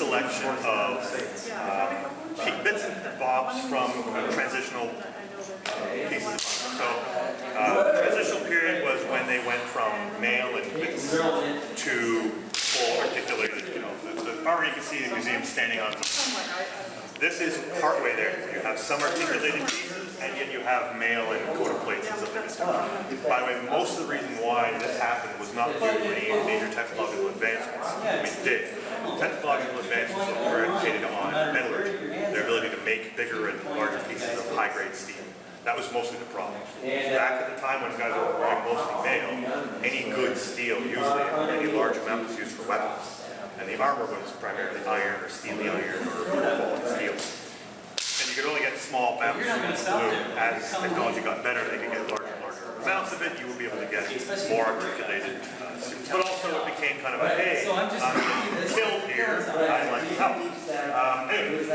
selection of bits and bobs from transitional pieces. So, transitional period was when they went from mail and bits to full articulated, the armor you can see in the museum standing on. This is partway there. You have some articulated pieces, and yet you have mail and coated plates and stuff like that. By the way, most of the reason why this happened was not due to any major technological advancements. I mean, it did. Technological advancements were predicated on metallurgy, their ability to make bigger and larger pieces of high-grade steel. That was mostly the problem. Back at the time when guys were wearing mostly mail, any good steel, usually any large amount, was used for weapons. And the armor was primarily iron or steely iron or quality steel. And you could only get small amounts from glue. As technology got better, they could get larger and larger amounts of it. You would be able to get more articulated suits. But also it became kind of a, hey, I'm killed here, I'd like to help. Anyway,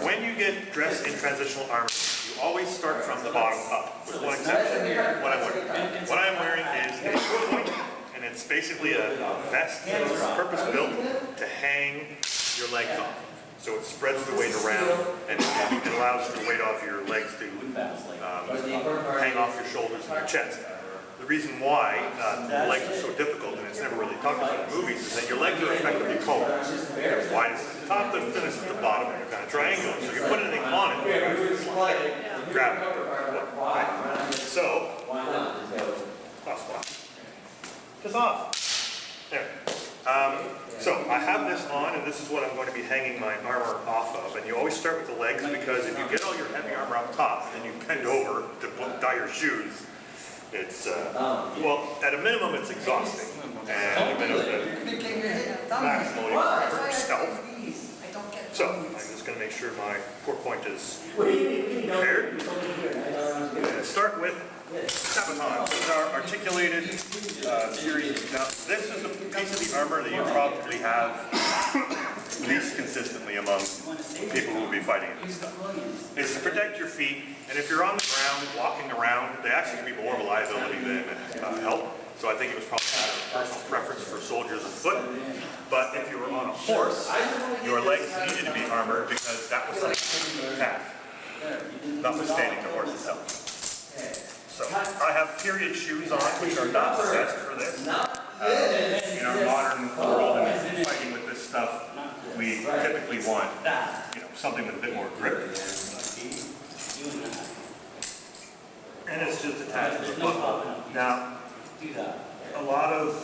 when you get dressed in transitional armor, you always start from the bottom up, with one exception, what I'm wearing. What I'm wearing is a point. And it's basically a vest that is purpose-built to hang your legs off. So it spreads the weight around, and it allows the weight off your legs to hang off your shoulders and your chest. The reason why the legs are so difficult, and it's never really talked about in movies, is that your legs are effectively cones. They're widest at the top, they're thinnest at the bottom, and they're kind of triangular. So if you put anything on it, grab it. Right? So, just off. There. So I have this on, and this is what I'm going to be hanging my armor off of. And you always start with the legs, because if you get all your heavy armor up top and then you bend over to tie your shoes, it's well, at a minimum, it's exhausting, and maximally for yourself. So I'm just going to make sure my poor point is prepared. Start with sabotage. This is our articulated series. Now, this is the piece of the armor that you probably have least consistently among people who will be fighting in this stuff. It's to protect your feet, and if you're on the ground, walking around, they actually can be more of a liability than help. So I think it was probably a personal preference for soldiers on foot. But if you were on a horse, your legs needed to be armored because that was something to attack, notwithstanding the horse itself. So I have period shoes on, which are not the best for this. In our modern world and fighting with this stuff, we typically want, something with a bit more grip. And it's just attached to the buckle. Now, a lot of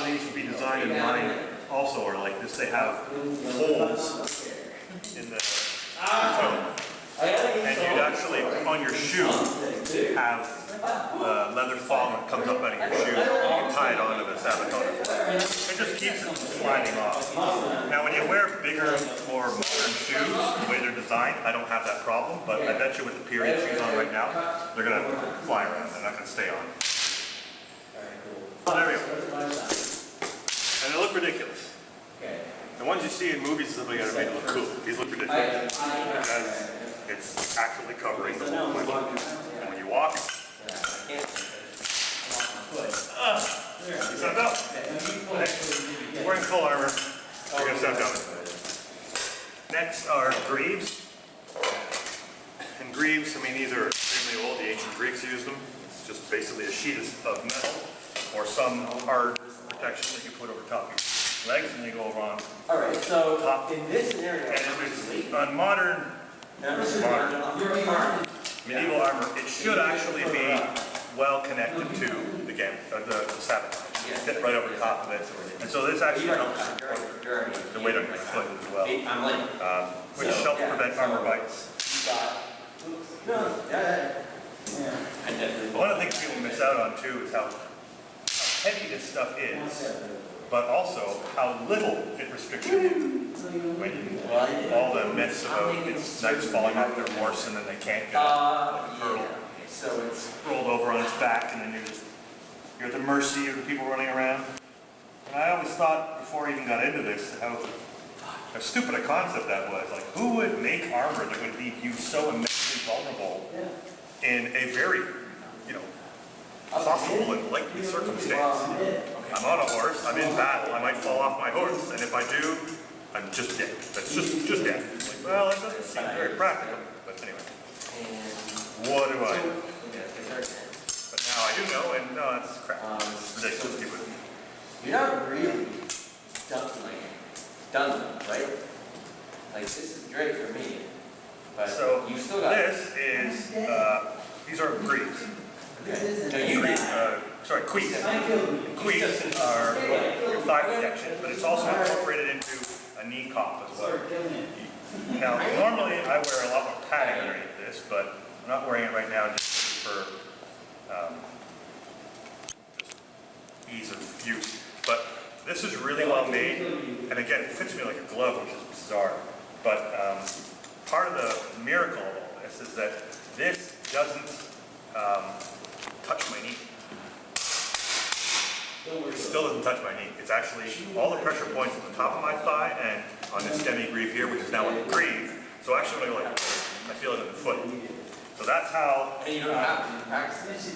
these would be designed in mind also are like this. They have holes in the toe. And you'd actually, on your shoe, have the leather thong that comes up out of your shoe. You can tie it onto the sabotage. It just keeps it from sliding off. Now, when you wear bigger, more modern shoes, the way they're designed, I don't have that problem. But I bet you with the period shoes on right now, they're going to fly around. They're not going to stay on. There we go. And they look ridiculous. The ones you see in movies is something that made it look cool. These look ridiculous. Because it's actually covering the whole body. And when you walk, you stand up. Okay. Wearing full armor, you're going to stand up. Next are greaves. And greaves, these are extremely old. The ancient Greeks used them. It's just basically a sheet of metal or some hard protection that you put over top of your legs, and you go around. All right, so top. in this scenario, and if it's on modern medieval armor, it should actually be well connected to the sabotage. Fit right over top of it. And so this actually helps support the weight on your foot as well, which helps prevent armor bites. One of the things people miss out on too is how heavy this stuff is, but also how little it restricts your feet. When all the myths about knights falling off their horse and then they can't get up, like a turtle. So it's rolled over on its back, and then you're at the mercy of the people running around. And I always thought, before I even got into this, how stupid a concept that was. Like, who would make armor that would leave you so immensely vulnerable in a very, possible and likely circumstance? I'm on a horse, I'm in battle, I might fall off my horse, and if I do, I'm just dead. That's just death. Like, well, that doesn't seem very practical. But anyway, what do I do? But now I do know, and no, that's crap. It's ridiculous, stupid. You're not really done, right? Like, this is great for me, but so you still got this is, these are greaves. No, you Sorry, queefs. Queefs are thigh protection, but it's also incorporated into a knee cup as well. Now, normally I wear a lot more padding underneath this, but I'm not wearing it right now just for just ease of use. But this is really well made, and again, it fits me like a glove, which is bizarre. But part of the miracle of all this is that this doesn't touch my knee. It still doesn't touch my knee. It's actually, all the pressure points at the top of my thigh and on this demi-greave here, which is now a greave. So actually when I go like, I feel it in the foot. So that's how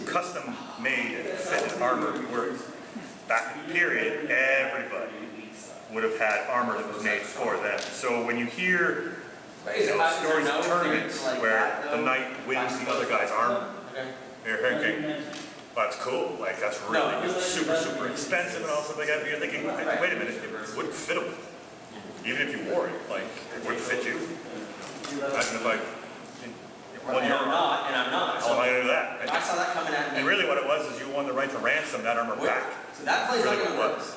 custom made and fitted armor works. Back in the period, everybody would have had armor that was made for them. So when you hear stories of tournaments where the knight wins the other guy's armor, you're thinking, well, that's cool, like that's really super expensive and all stuff like that, but you're thinking, wait a minute, it wouldn't fit him. Even if you wore it, like, it wouldn't fit you. Imagine if and I'm not. How am I going to do that? I saw that coming at me. And really what it was is you won the right to ransom that armor back. So that plays really like it what works.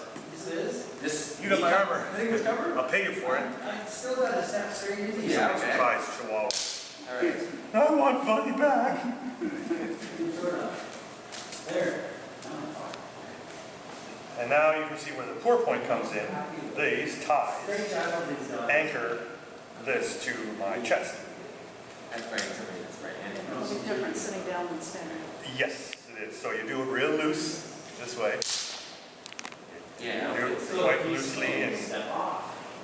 This you got my armor. I think it was covered. I'll pay you for it. I still got a step straight into you. Yeah, okay. Surprise, Chihuahua. Alright. I want money back. There. And now you can see where the pour point comes in. These ties Great job on these dogs. anchor this to my chest. That's very somebody that's right handed. It's different sitting down than standing. Yes, it is. So you do it real loose this way. Yeah. Do it quite loosely and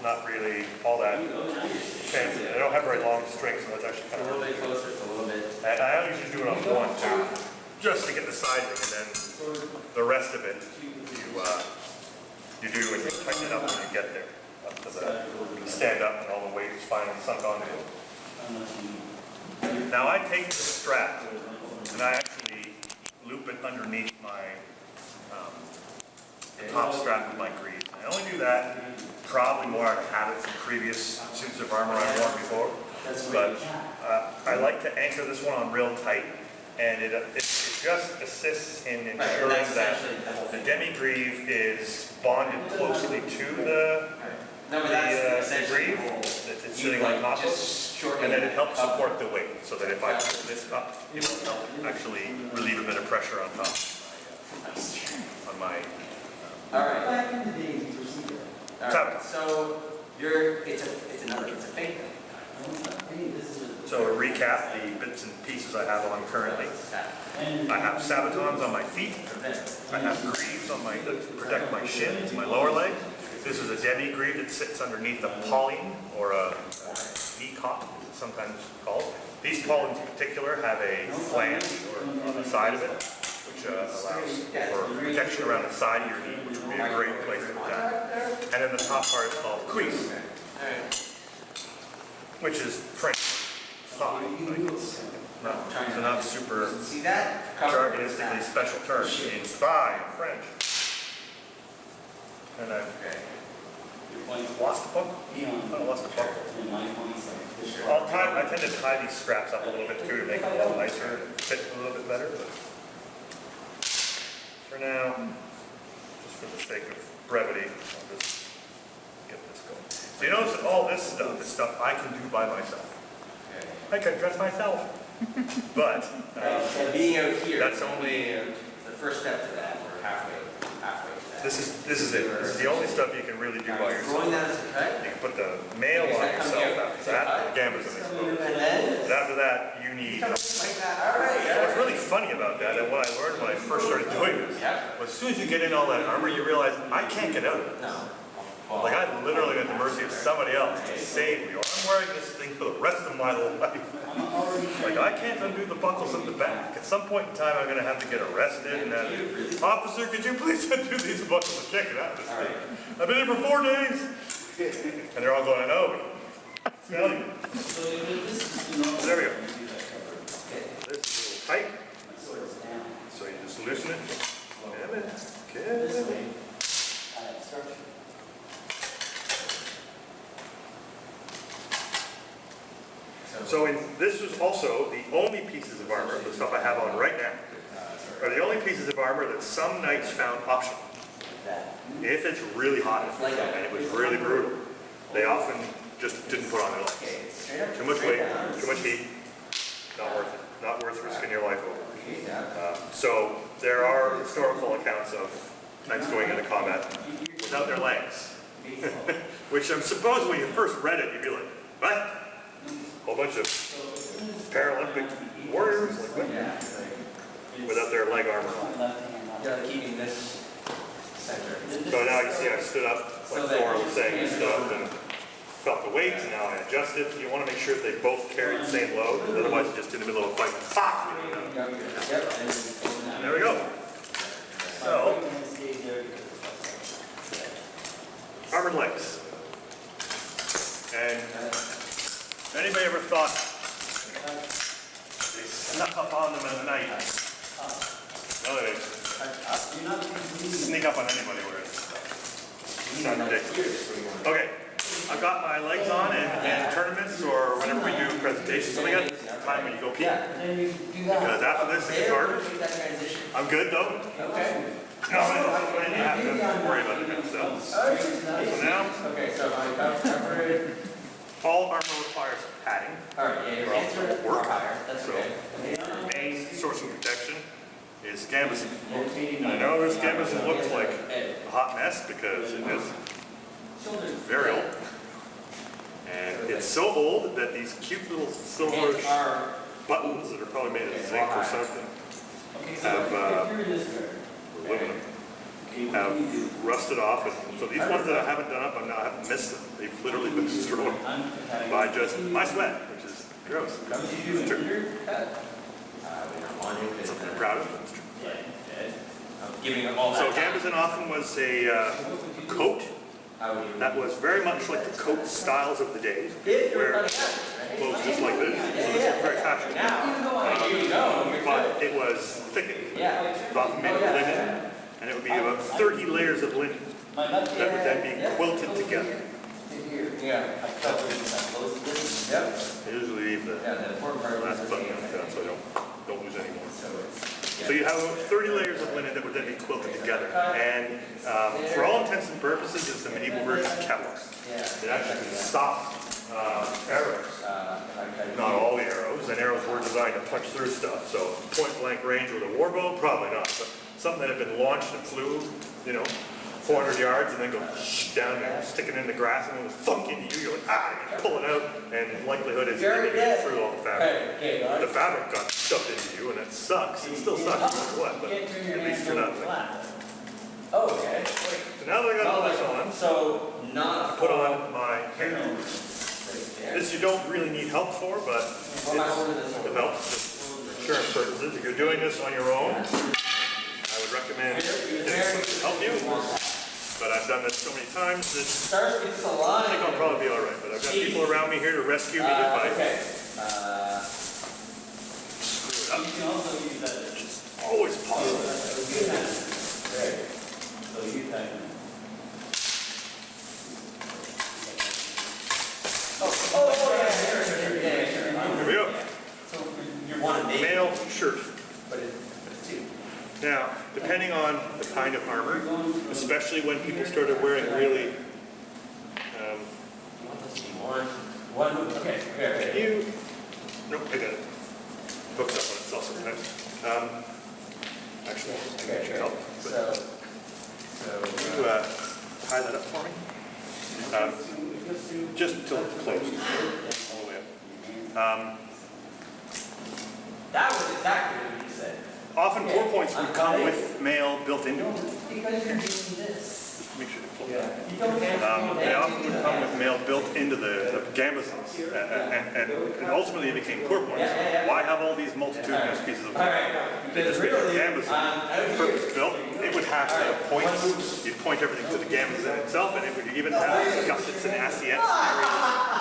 not really all that fancy. They don't have very long strings, so that's actually It's a kind little of. bit closer, it's a little bit. And I usually do it on one, too, just to get the sizing, and then the rest of it you do and you tighten it up when you get there, up to the stand up and all the weight is finally sunk onto it. Now I take the strap and I actually loop it underneath my the top strap of my greave. I only do that probably more out of habit from previous suits of armor I've worn before, but I like to anchor this one on real tight, and it just assists in ensuring that the demi-greave is bonded closely to the greave that it's sitting on top of, and then it helps support the weight, so that if I put this up, it will help actually relieve a bit of pressure on top, on my Alright. Back in the days, you received it. Alright. So it's a fake thing. So to recap the bits and pieces I have on currently. I have sabatons on my feet. I have greaves on my that protect my shins, my lower leg. This is a demi-greave that sits underneath a pauline, or a knee cop, as it's sometimes called. These paulines in particular have a flange or on the side of it, which allows for protection around the side of your knee, which would be a great place to protect. And then the top part is called cuisse, which is French thigh. It's not super See that? jargonistically special term. It means thigh in French. And I've lost the book. I lost the book. I tend to tie these straps up a little bit too to make them a little nicer and fit a little bit better. But for now, just for the sake of brevity, I'll just get this going. So you notice that all this stuff I can do by myself. I can dress myself. But being out here, that's only the first step to that. We're halfway to that. this is it. This is the only stuff you can really do by yourself. Throwing that as a cut. You can put the mail on yourself after that, the gambas in exposed. And then But after that, you need. like that. All right. What's really funny about that, and what I learned when I first started doing this, was as soon as you get in all that armor, you realize I can't get out of this. No. Like I'm literally at the mercy mercy of somebody else to save me, or I'm wearing this thing for the rest of my life. Like, I can't undo the buckles at the back. At some point in time, I'm going to have to get arrested and then, officer, could you please undo these buckles and check it out? This thing. I've been here for 4 days. And they're all going, I know. Smell you. There we go. This is a little tight. So you just loosen it. Damn it. Okay. So this was also the only pieces of armor, the stuff I have on right now, are the only pieces of armor that some knights found optional. If it's really hot and it was really brutal, they often just didn't put on their legs. Too much weight, too much heat, not worth it. Not worth risking your life over. So there are historical accounts of knights going into combat without their legs. Which I'm suppose when you first read it, you'd be like, what? A whole bunch of Paralympic warriors like that, without their leg armor on. Keeping this center. So now you see I stood up, like Thor was saying, I stood up and felt the weight, and now I adjust it. You want to make sure that they both carry the same load, otherwise you're just in the middle of a fight. Pop! There we go. So, armored legs. And anybody ever thought they snuck up on them at night? No, they sneak up on anybody where it's not ridiculous. Okay, I've got my legs on in tournaments or whenever we do presentations. So we got time when you go pee. Because after this it gets harder. I'm good though. Okay. No, I don't have to worry about the kind of stuff. So now, all armor requires padding. Alright, yeah, your hands are Work. higher. That's okay. Main source of protection is gambesson. And I know this gambesson looks like a hot mess because it is very old. And it's so old that these cute little silverish buttons that are probably made of zinc or something have aluminum, have rusted off. And so these ones that I haven't done up, I haven't missed them. They've literally been destroyed by just my sweat, which is gross. It's true. Something I'm proud of, but it's true. So gambesson often was a coat that was very much like the coat styles of the day, where clothes just like this. So this is very fashionable. But it was thickened. It was often made of linen, and it would be about 30 layers of linen that would then be quilted together. I usually leave the last button undone so I don't lose any more. So you have 30 layers of linen that would then be quilted together. And for all intents and purposes, it's the medieval version of Kevlar. It actually stopped arrows. Not all the arrows, and arrows were designed to punch through stuff. So point blank range with a war bow, probably not. But something that had been launched and flew, 400 yards and then go down there, stick it in the grass and it will thunk into you. You're like, you pull it out, and the likelihood is you're going to get through all the fabric. The fabric got shoved into you, and it sucks. It still sucks no matter what, but at least you're not. Okay. So now that I got all this on, I put on my hair. This you don't really need help for, but it helps just for insurance purposes. If you're doing this on your own, I would recommend getting someone to help you. But I've done this so many times that I think I'll probably be all right. But I've got people around me here to rescue me if I screw it up. Which is always possible. Here we go. Male shirt. Now, depending on the kind of armor, especially when people started wearing really, nope, I got it. Hooks up on itself sometimes. Actually, I should help. Can you tie that up for me? Just till it's closed, all the way up. That was exactly what you said. Often 4 points would come with mail built into them. Because you're doing this. Make sure to pull that. They often would come with mail built into the gambesons, and ultimately it became poor points. Why have all these multitudinous pieces of mail? They just made a gambesson purpose built. It would have the points. You'd point everything to the gambesson itself, and it would even have gussets and assiettes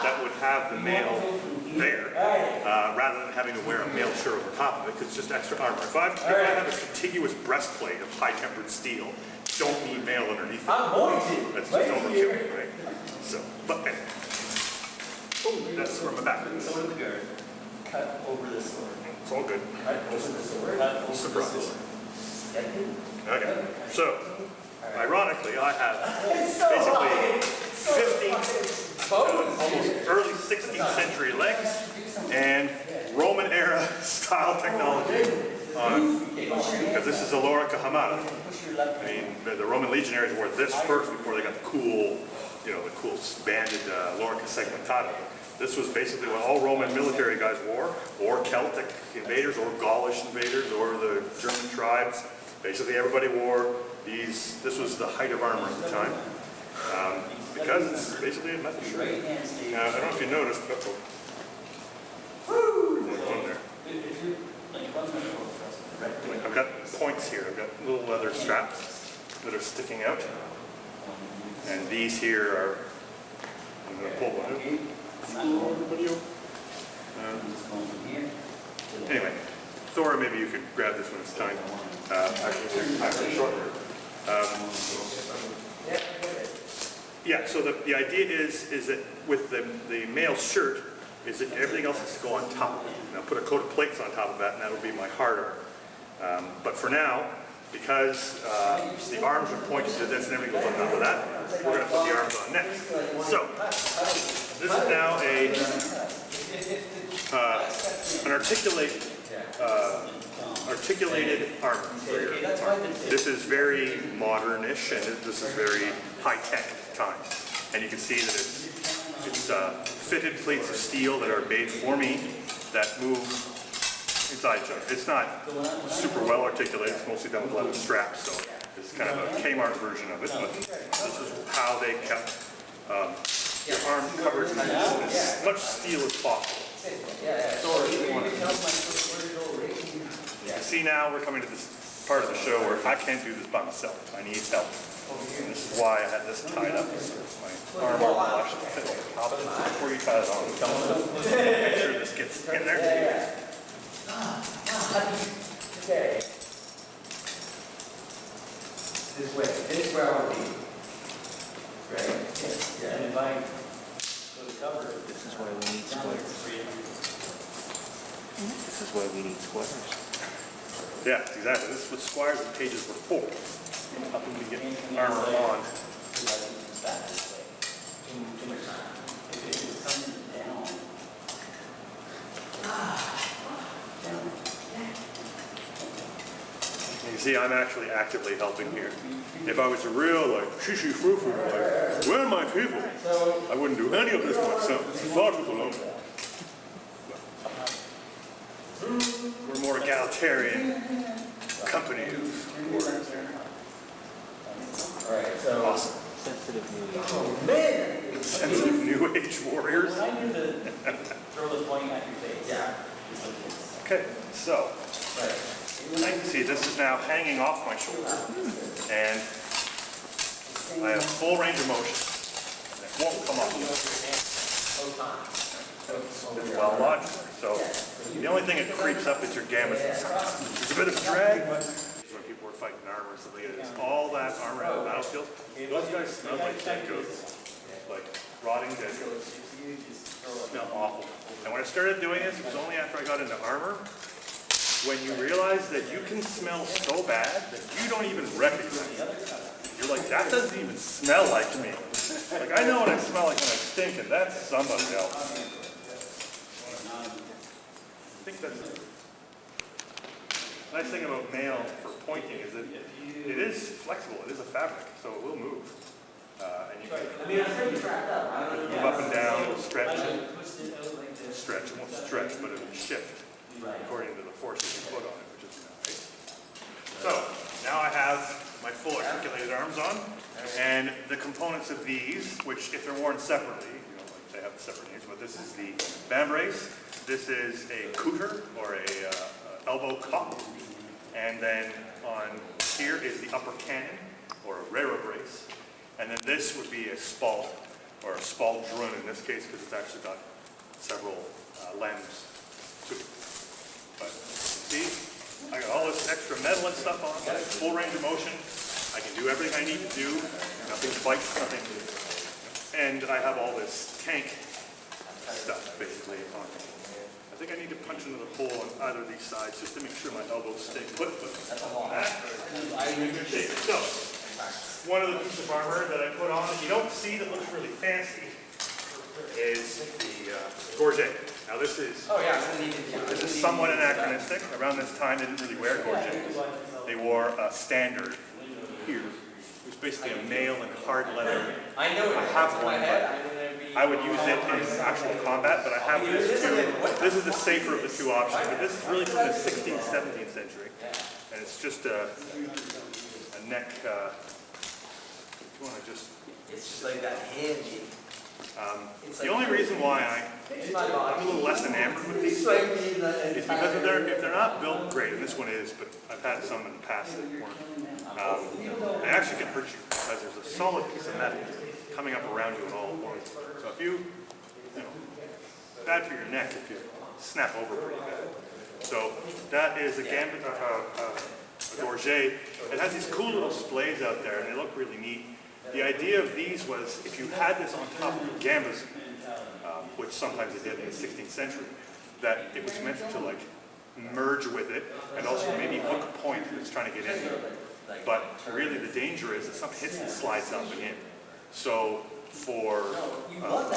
that would have the mail there, rather than having to wear a mail shirt over top of it, because it's just extra armor. If I have a contiguous breastplate of high-tempered steel, don't need mail underneath it. That's just overkill, right? So, but anyway. Oh, that's where my back is. Cut over the sword. It's all good. Cut over the sword. Cut over the Surprise. sword. Okay, so, ironically, I have basically 15th, almost early 16th century legs and Roman era style technology on, because this is a lorica hamada. I mean, the Roman legionaries wore this first before they got the cool, you know, the cool banded lorica segmentata. This was basically what all Roman military guys wore, or Celtic invaders, or Gaulish invaders, or the German tribes. Basically everybody wore these. This was the height of armor at the time, because it's basically a metal shirt. Now, I don't know if you noticed, but I've got points here. I've got little leather straps that are sticking out, and these here are. I'm going to pull one out. Anyway, Thor, maybe you could grab this when it's time. Actually, shorter. Yeah. So the idea is that with the male shirt, is that everything else has to go on top of it. Now put a coat of plates on top of that, and that'll be my hard arm. But for now, because the arms are pointed to this and everything goes on top of that, we're going to put the arms on next. So this is now an articulated armor for your arm. This is very modernish, and this is very high-tech at the time. And you can see that it's fitted plates of steel that are made for me that move inside each other. It's not super well articulated, it's mostly done with leather straps, so it's kind of a Kmart version of it, but this is how they kept your arm covered in as much steel as possible. You can see now we're coming to this part of the show where I can't do this by myself. I need help. And this is why I had this tied up. So my arm will actually fit on top of it before you tie it on. Make sure this gets in there. Okay. This way. This is where I want to be. Right? Yeah. And if I go to cover, This is why we need squares. This is why we need squares. Yeah, exactly. This is what squires and pages were for. Helping to get armor on. You see, I'm actually actively helping here. If I was a real, like, shishi frou-frou, like, where are my people? I wouldn't do any of this myself. The thought was alone. We're more egalitarian company of warriors here. Alright, so. Awesome. Sensitive new. Oh, man! Sensitive New Age warriors. When I do the throw the point at your face. Yeah. It's like this. Okay, so. Right. I can see this is now hanging off my shoulder, and I have full range of motion. And it won't come off. It's well lodged. So the only thing that creeps up is your gamut. There's a bit of drag, but when people were fighting armor and stuff like that, it's all that armor on the battlefield. Those guys smell like dead goats, like rotting dead goats. Smell awful. And when I started doing this, it was only after I got into armor. When you realize that you can smell so bad that you don't even recognize it. You're like, that doesn't even smell like me. Like, I know what I smell like when I stink, and that's somebody else. I think that's it. Nice thing about mail for pointing is that it is flexible. It is a fabric, so it will move. And you can move up and down, it'll stretch. Stretch, it won't stretch, but it'll shift according to the forces you put on it, which is nice. So, now I have my full articulated arms on, and the components components of these, which if they're worn separately, you know, like they have separate names, but this is the vambrace, this is a cooter or a elbow cup, and then on here is the upper cannon or a railroad brace, and then this would be a spalt or a spaldron in this case because it's actually got several limbs to it. But see, I got all this extra metal and stuff on, I have full range of motion. I can do everything I need to do, nothing bites, nothing. And I have all this tank stuff basically on me. I think I need to punch into the hole on either of these sides just to make sure my elbows stay put. That's a lot. So, one of the pieces of armor that I put on that you don't see that looks really fancy is the Gorget. Now this is somewhat anachronistic. Around this time they didn't really wear Gorgets. They wore a standard here. It was basically a mail and hard leather. I know it. I have one, but I would use it in actual combat, but I have this too. This is the safer of the two options, but this is really from the 16th, 17th century. And it's just a neck, if you want to just... It's just like that handy. The only reason why I'm a little less enamored with these things is because if they're not built great, and this one is, but I've had some in the past that weren't, they actually can hurt you because there's a solid piece of metal coming up around you at all points. So if you know, bad for your neck if you snap over pretty bad. So that is a gambit, a Gorget. It has these cool little splays out there, and they look really neat. The idea of these was if you had this on top of your gambas, which sometimes they did in the 16th century, that it was meant to like merge with it and also maybe hook a point that's trying to get in there. But really the danger is that something hits and slides up and in. So for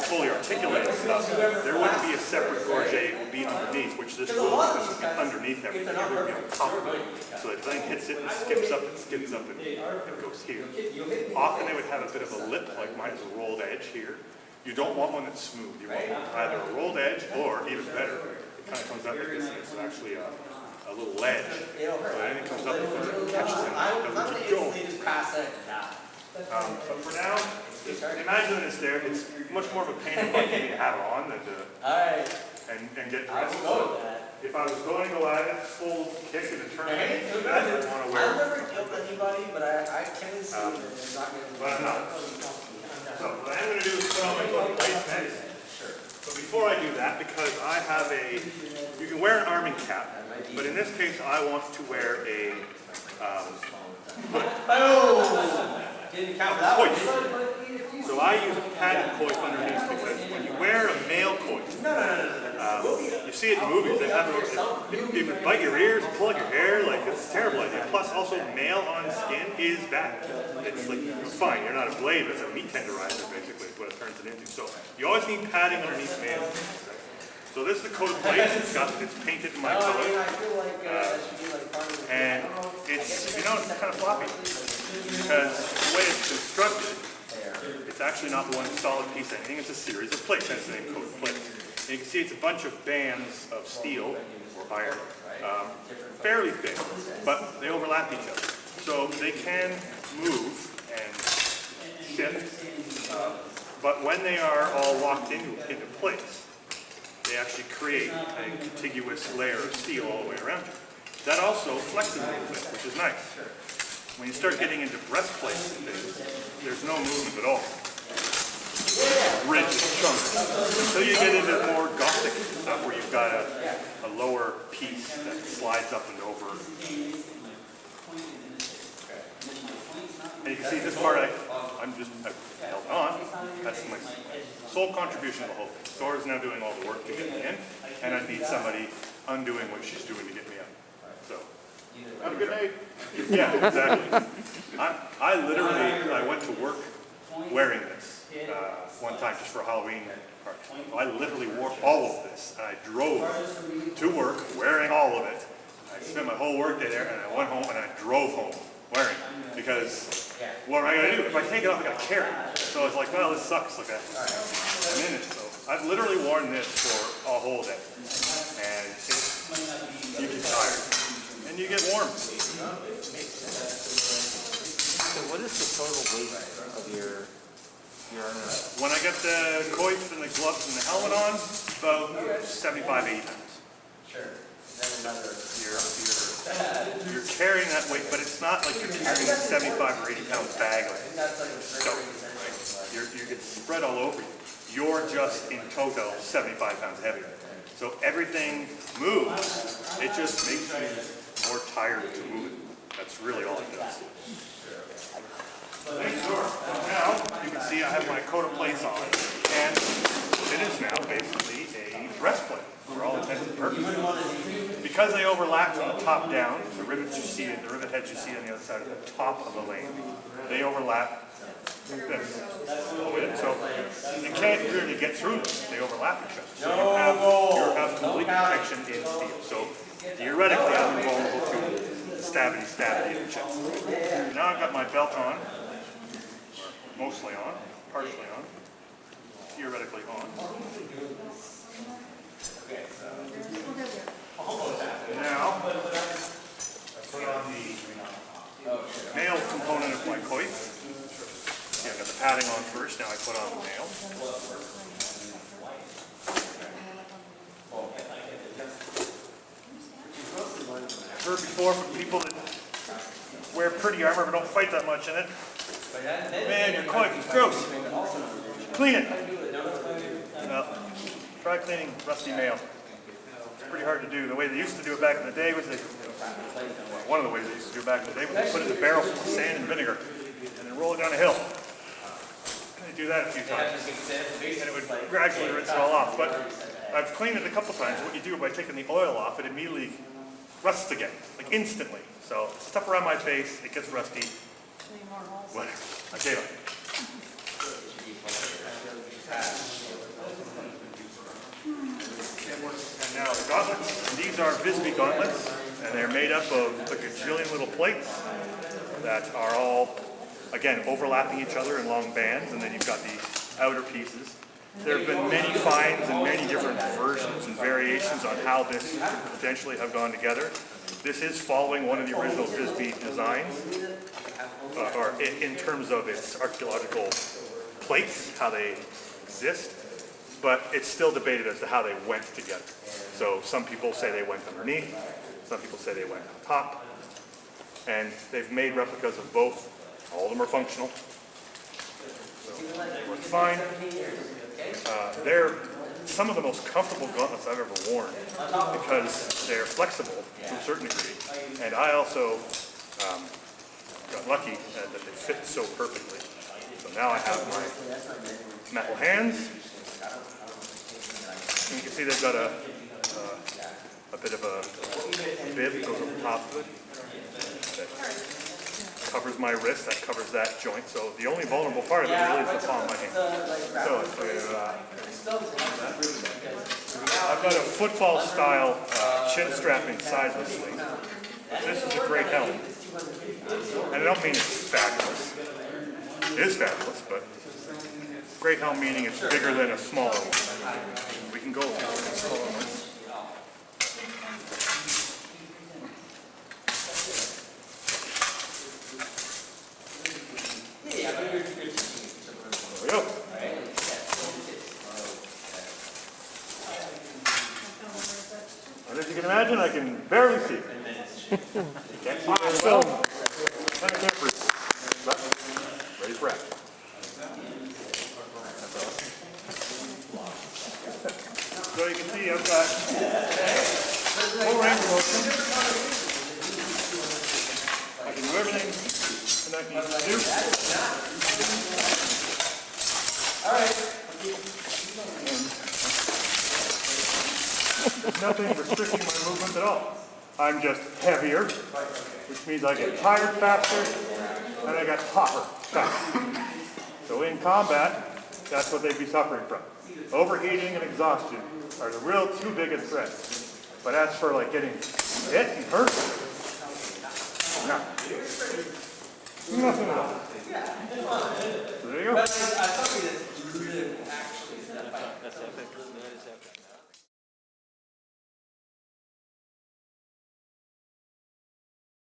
fully articulated stuff, there wouldn't be a separate Gorget, it would be underneath, which this would be underneath everything, it would be on top of it. So that thing hits it and skips up and it goes here. Often they would have a bit of a lip, like mine is a rolled edge here. You don't want one that's smooth. You want either a rolled edge or, even better, it kind of comes out like this and it's actually a little ledge. So anything comes up and it catches it and it doesn't keep going. But for now, just imagine that it's there. It's much more of a pain in the butt getting a hat on than and get dressed. So if I was going to go at it full kick and a tournament, I would want to wear it. I've never killed anybody, but I tend to see that it's not going to be. But I'm not. So what I'm going to do is put on my glove plates next. But before I do that, because I have you can wear an arming cap, but in this case I want to wear a Didn't count that one. So I use a padded coif underneath because when you wear a male coif, you see it in movies, they have it would bite your ears, pull out your hair, like it's a terrible idea. Plus also male on skin is bad. It's like, fine, you're not a blade, but it's a meat tenderizer basically is what it turns it into. So you always need padding underneath male. So this is the coat of plates, it's painted in my color. And it's, you know, it's kind of floppy. Because the way it's constructed, it's actually not the one solid piece of anything, it's a series of plates, hence the name coat of plates. And you can see it's a bunch of bands of steel or iron, fairly thick, but they overlap each other. So they can move and shift, but when they are all locked into place, they actually create a contiguous layer of steel all the way around you. That also flexes a little bit, which is nice. When you start getting into breastplates and things, there's no movement at all. Rigid chunks. Until you get into more Gothic stuff where you've got a lower piece that slides up and over. And you can see this part I held on. That's my sole contribution to the whole thing. Sora's now doing all the work to get me in, and I need somebody undoing what she's doing to get me out. So, have a good night. Yeah, exactly. I went to work wearing this one time just for a Halloween party. I literally wore all of this, and I drove to work wearing all of it. I spent my whole work day there, and I went home and I drove home wearing it because what am I going to do? If I take it off, I got to carry it. So it's like, well, this sucks. Like I'm in it. So I've literally worn this for a whole day, and you get tired and you get warm. So what is the total weight of your When I get the coif and the gloves and the helmet on, about 75, 80 pounds. Sure. Then another. You're carrying that weight, but it's not like you're carrying a 75 or 80 pound bag. I think that's like a So, very you get spread all over you. You're just in total 75 pounds heavier. So everything moves. It just makes you more tired to move it. That's really all it does. Now, you can see I have my coat of plates on, and it is now basically a breastplate for all intents and purposes. Because they overlap from the top down, the rivets you see, the rivet heads you see on the other side of the top of the lane, they overlap this. So you can't really get through them. They overlap each other. So you have complete protection in steel. So theoretically, I'm invulnerable to stabbity in the chest. Now I've got my belt on. Mostly on, partially on, theoretically on. Now, I put on the male component of my coif. See, I got the padding on first, now I put on the male. I've heard before from people that wear pretty armor but don't fight that much in it. Man, your coif is gross. Clean it. Well, try cleaning rusty mail. It's pretty hard to do. The way they used to do it back in the day was one of the ways they used to do it back in the day was they put it in a barrel full of sand and vinegar and then roll it down a hill. They do that a few times. And it would gradually rinse it all off. But I've cleaned it a couple times. What you do by taking the oil off, it immediately rusts again, like instantly. So it's stuff around my face, it gets rusty. Whatever. I gave up. And now the gauntlets. These are Visby gauntlets, and they're made up of a gajillion little plates that are all, again, overlapping each other in long bands, and then you've got the outer pieces. There have been many finds and many different versions and variations on how this could potentially have gone together. This is following one of the original Visby designs. Or in terms of its archaeological plates, how they exist, but it's still debated as to how they went together. So some people say they went underneath, some people say they went on top, and they've made replicas of both. All of them are functional, so they work fine. They're some of the most comfortable gauntlets I've ever worn because they're flexible to a certain degree, and I also got lucky that they fit so perfectly. So now I have my metal hands. And you can see they've got a bit of a bib that goes over the top of it. That covers my wrist, that covers that joint. So the only vulnerable part of it really is the palm of my hand. So I've got a football style chin strapping sizeless sling. This is a great helmet. And I don't mean it's fabulous. It is fabulous, but great helm meaning it's bigger than a smaller one. We can go with smaller ones. There we go. And as you can imagine, I can barely see. You can't see very well. Kind of carefree, but ready for action. So you can see I've got full range of motion. I can do everything that I need to do. All right. There's nothing restricting my movement at all. I'm just heavier, which means I get tired faster, and I get hotter faster. So in combat, that's what they'd be suffering from. Overheating and exhaustion are the real two biggest threats. But as for like getting hit and hurt, no. Nothing at all. So there you go. But I thought we just really actually. That's epic. That is epic.